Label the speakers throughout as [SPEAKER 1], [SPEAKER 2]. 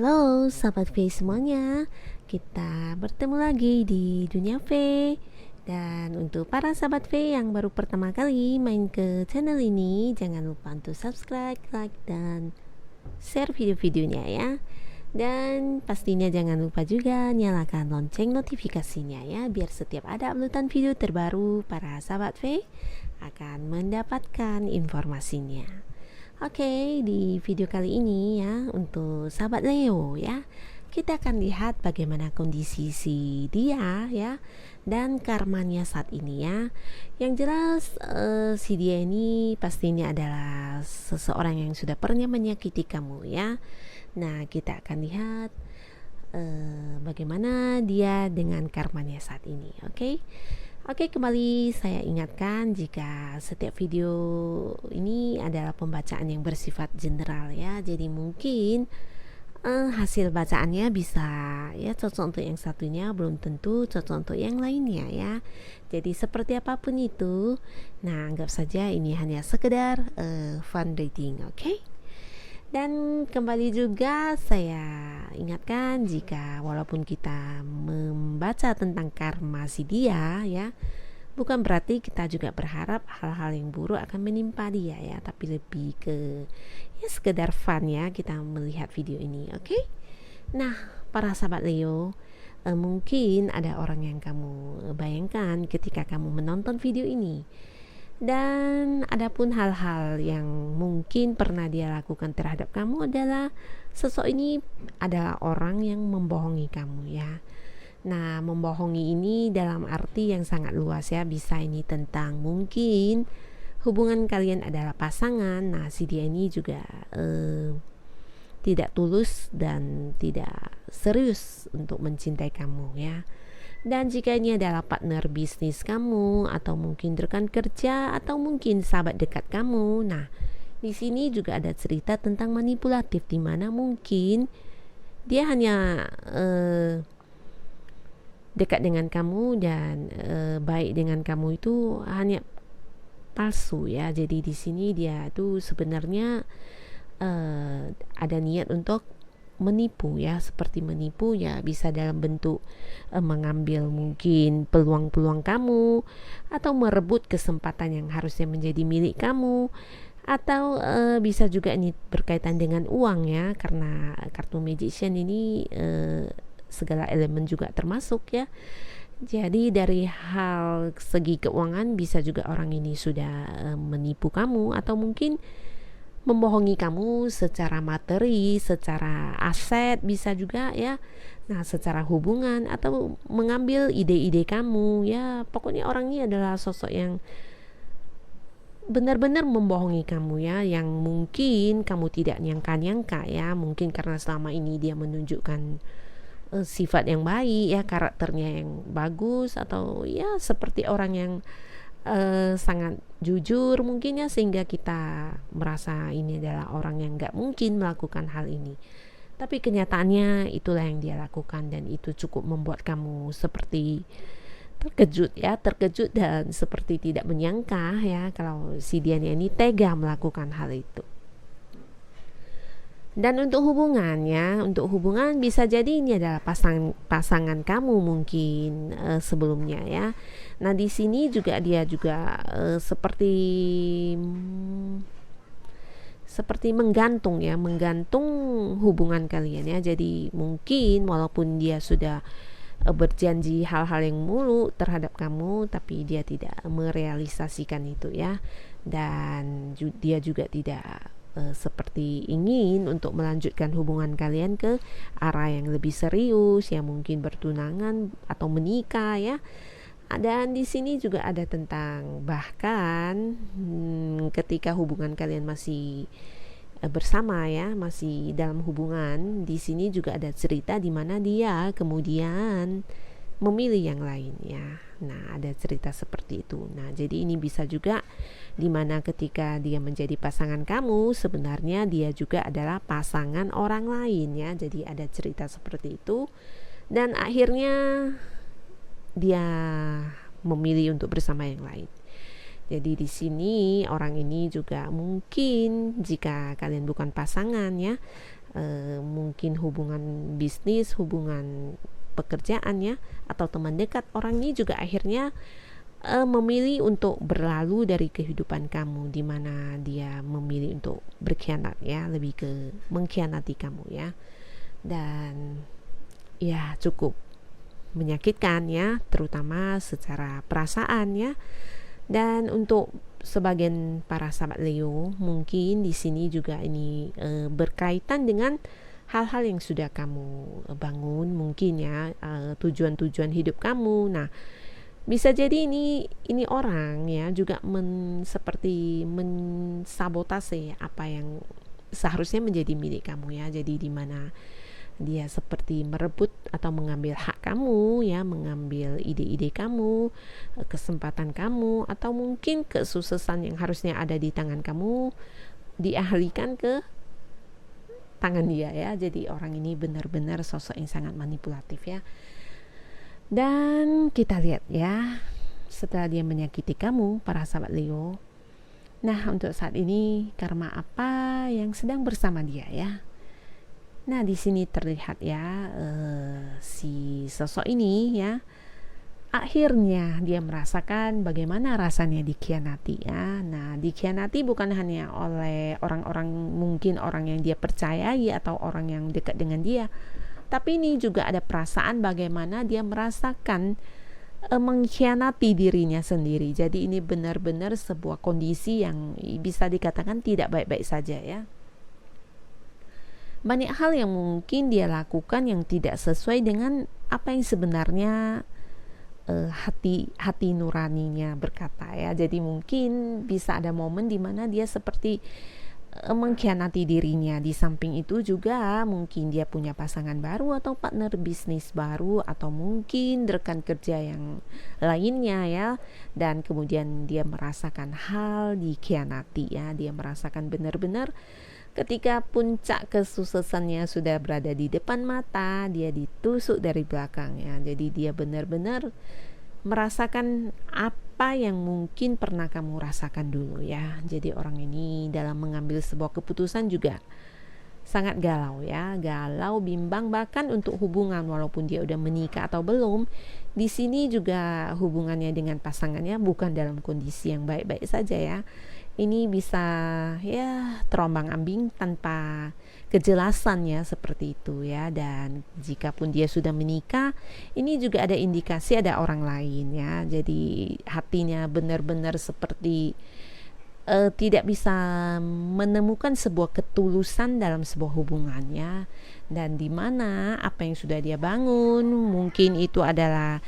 [SPEAKER 1] Halo sahabat V semuanya, kita bertemu lagi di Dunia V. Dan untuk para sahabat V yang baru pertama kali main ke channel ini, jangan lupa untuk subscribe, like, dan share video-videonya ya. Dan pastinya jangan lupa juga nyalakan lonceng notifikasinya ya, biar setiap ada uploadan video terbaru para sahabat V akan mendapatkan informasinya. Oke, di video kali ini ya, untuk sahabat Leo ya, kita akan lihat bagaimana kondisi si dia ya, dan karmanya saat ini ya. Yang jelas si dia ini pastinya adalah seseorang yang sudah pernah menyakiti kamu ya. Nah, kita akan lihat bagaimana dia dengan karmanya saat ini, oke? Oke, kembali saya ingatkan jika setiap video ini adalah pembacaan yang bersifat general ya. Jadi mungkin hasil bacaannya bisa ya cocok untuk yang satunya, belum tentu cocok untuk yang lainnya ya. Jadi seperti apapun itu, nah anggap saja ini hanya sekedar fun reading, oke? Dan kembali juga saya ingatkan jika walaupun kita membaca tentang karma si dia ya, bukan berarti kita juga berharap hal-hal yang buruk akan menimpa dia ya, tapi lebih ke ya sekedar fun ya kita melihat video ini, oke? Nah, para sahabat Leo, mungkin ada orang yang kamu bayangkan ketika kamu menonton video ini. Dan adapun hal-hal yang mungkin pernah dia lakukan terhadap kamu adalah sosok ini adalah orang yang membohongi kamu ya. Nah, membohongi ini dalam arti yang sangat luas ya. Bisa ini tentang mungkin hubungan kalian adalah pasangan. Nah, si dia ini juga tidak tulus dan tidak serius untuk mencintai kamu ya. Dan jika ini adalah partner bisnis kamu, atau mungkin rekan kerja, atau mungkin sahabat dekat kamu, nah di sini juga ada cerita tentang manipulatif, di mana mungkin dia hanya dekat dengan kamu dan baik dengan kamu itu hanya palsu ya. Jadi di sini dia tuh sebenarnya ada niat untuk menipu ya, seperti menipu ya, bisa dalam bentuk mengambil mungkin peluang-peluang kamu, atau merebut kesempatan yang harusnya menjadi milik kamu, atau bisa juga ini berkaitan dengan uang ya, karena kartu magician ini segala elemen juga termasuk ya. Jadi dari hal segi keuangan bisa juga orang ini sudah menipu kamu, atau mungkin membohongi kamu secara materi, secara aset bisa juga ya. Nah, secara hubungan atau mengambil ide-ide kamu ya. Pokoknya orang ini adalah sosok yang benar-benar membohongi kamu ya, yang mungkin kamu tidak nyangka-nyangka ya. Mungkin karena selama ini dia menunjukkan sifat yang baik ya, karakternya yang bagus, atau ya seperti orang yang sangat jujur mungkin ya, sehingga kita merasa ini adalah orang yang gak mungkin melakukan hal ini. Tapi kenyataannya itulah yang dia lakukan, dan itu cukup membuat kamu seperti terkejut dan seperti tidak menyangka ya kalau si Dian ini tega melakukan hal itu. Dan untuk hubungan bisa jadi ini adalah pasangan kamu mungkin sebelumnya ya. Nah, di sini juga dia juga seperti menggantung hubungan kalian ya. Jadi mungkin walaupun dia sudah berjanji hal-hal yang mulu terhadap kamu, tapi dia tidak merealisasikan itu ya. Dan dia juga tidak seperti ingin untuk melanjutkan hubungan kalian ke arah yang lebih serius ya, mungkin bertunangan atau menikah ya. Dan di sini juga ada tentang bahkan ketika hubungan kalian masih bersama ya, masih dalam hubungan, di sini juga ada cerita di mana dia kemudian memilih yang lain ya. Nah, ada cerita seperti itu. Nah, jadi ini bisa juga dimana ketika dia menjadi pasangan kamu, sebenarnya dia juga adalah pasangan orang lain ya. Jadi ada cerita seperti itu, dan akhirnya dia memilih untuk bersama yang lain. Jadi di sini orang ini juga mungkin jika kalian bukan pasangan ya, mungkin hubungan bisnis, hubungan pekerjaan ya, atau teman dekat. Orang ini juga akhirnya memilih untuk berlalu dari kehidupan kamu, di mana dia memilih untuk berkhianat ya, lebih ke mengkhianati kamu ya. Dan ya cukup menyakitkan ya, terutama secara perasaan ya. Dan untuk sebagian para sahabat Leo, mungkin di sini juga ini berkaitan dengan hal-hal yang sudah kamu bangun mungkin ya, tujuan-tujuan hidup kamu. Nah, bisa jadi ini orang ya juga seperti mensabotase apa yang seharusnya menjadi milik kamu ya. Jadi di mana dia seperti merebut atau mengambil hak kamu ya, mengambil ide-ide kamu, kesempatan kamu, atau mungkin kesuksesan yang harusnya ada di tangan kamu dialihkan ke tangan dia ya. Jadi orang ini benar-benar sosok yang sangat manipulatif ya. Dan kita lihat ya, setelah dia menyakiti kamu, para sahabat Leo, nah untuk saat ini karma apa yang sedang bersama dia ya. Nah di sini terlihat ya, si sosok ini ya, akhirnya dia merasakan bagaimana rasanya dikhianati ya. Nah dikhianati bukan hanya oleh orang-orang, mungkin orang yang dia percayai atau orang yang dekat dengan dia, tapi ini juga ada perasaan bagaimana dia merasakan mengkhianati dirinya sendiri. Jadi ini benar-benar sebuah kondisi yang bisa dikatakan tidak baik-baik saja ya. Banyak hal yang mungkin dia lakukan yang tidak sesuai dengan apa yang sebenarnya hati nuraninya berkata ya. Jadi mungkin bisa ada momen di mana dia seperti mengkhianati dirinya. Di samping itu juga mungkin dia punya pasangan baru atau partner bisnis baru, atau mungkin rekan kerja yang lainnya ya, dan kemudian dia merasakan hal dikhianati ya. Dia merasakan benar-benar ketika puncak kesuksesannya sudah berada di depan mata, dia ditusuk dari belakang ya. Jadi dia benar-benar merasakan apa yang mungkin pernah kamu rasakan dulu ya. Jadi orang ini dalam mengambil sebuah keputusan juga sangat galau ya, galau, bimbang, bahkan untuk hubungan walaupun dia udah menikah atau belum. Di sini juga hubungannya dengan pasangannya bukan dalam kondisi yang baik-baik saja ya. Ini bisa ya terombang-ambing tanpa kejelasannya seperti itu ya. Dan jika pun dia sudah menikah, ini juga ada indikasi ada orang lain ya. Jadi hatinya benar-benar seperti tidak bisa menemukan sebuah ketulusan dalam sebuah hubungan ya. Dan di mana apa yang sudah dia bangun, mungkin itu adalah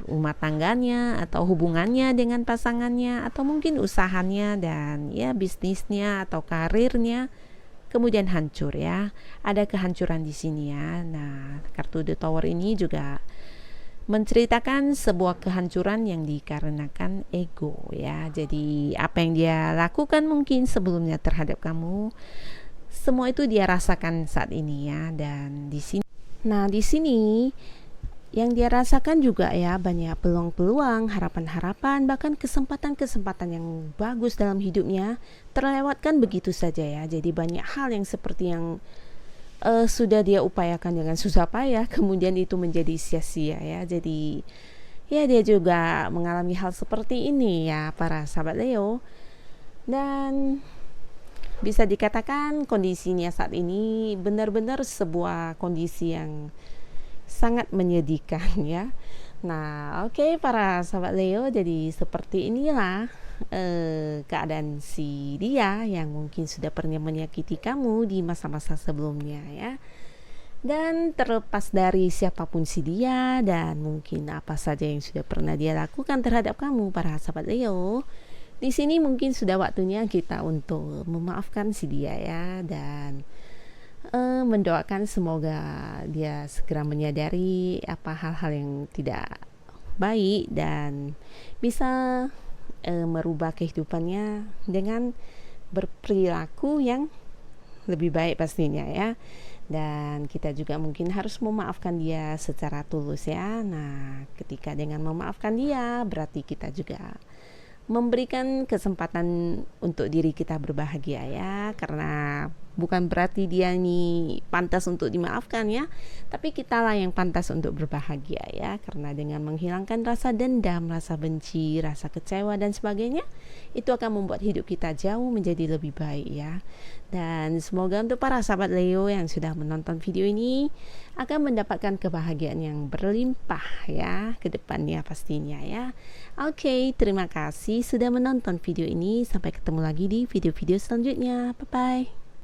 [SPEAKER 1] rumah tangganya atau hubungannya dengan pasangannya, atau mungkin usahanya dan ya bisnisnya atau karirnya, kemudian hancur ya. Ada kehancuran di sini ya. Nah, kartu The Tower ini juga menceritakan sebuah kehancuran yang dikarenakan ego ya. Jadi apa yang dia lakukan mungkin sebelumnya terhadap kamu, semua itu dia rasakan saat ini ya. Dan di sini, nah di sini yang dia rasakan juga ya banyak peluang-peluang, harapan-harapan, bahkan kesempatan-kesempatan yang bagus dalam hidupnya terlewatkan begitu saja ya. Jadi banyak hal yang seperti yang sudah dia upayakan dengan susah payah, kemudian itu menjadi sia-sia ya. Jadi ya dia juga mengalami hal seperti ini ya para sahabat Leo. Dan bisa dikatakan kondisinya saat ini benar-benar sebuah kondisi yang sangat menyedihkan ya. Nah oke, para sahabat Leo, jadi seperti inilah keadaan si dia yang mungkin sudah pernah menyakiti kamu di masa-masa sebelumnya ya. Dan terlepas dari siapapun si dia dan mungkin apa saja yang sudah pernah dia lakukan terhadap kamu, para sahabat Leo, di sini mungkin sudah waktunya kita untuk memaafkan si dia ya. Dan mendoakan semoga dia segera menyadari apa hal-hal yang tidak baik dan bisa merubah kehidupannya dengan berperilaku yang lebih baik pastinya ya. Dan kita juga mungkin harus memaafkan dia secara tulus ya. Nah ketika dengan memaafkan dia berarti kita juga memberikan kesempatan untuk diri kita berbahagia ya. Karena bukan berarti dia ini pantas untuk dimaafkan ya, tapi kitalah yang pantas untuk berbahagia ya, karena dengan menghilangkan rasa dendam, rasa benci, rasa kecewa dan sebagainya, itu akan membuat hidup kita jauh menjadi lebih baik ya. Dan semoga untuk para sahabat Leo yang sudah menonton video ini akan mendapatkan kebahagiaan yang berlimpah ya ke depannya pastinya ya. Oke, terima kasih sudah menonton video ini. Sampai ketemu lagi di video-video selanjutnya. Bye bye.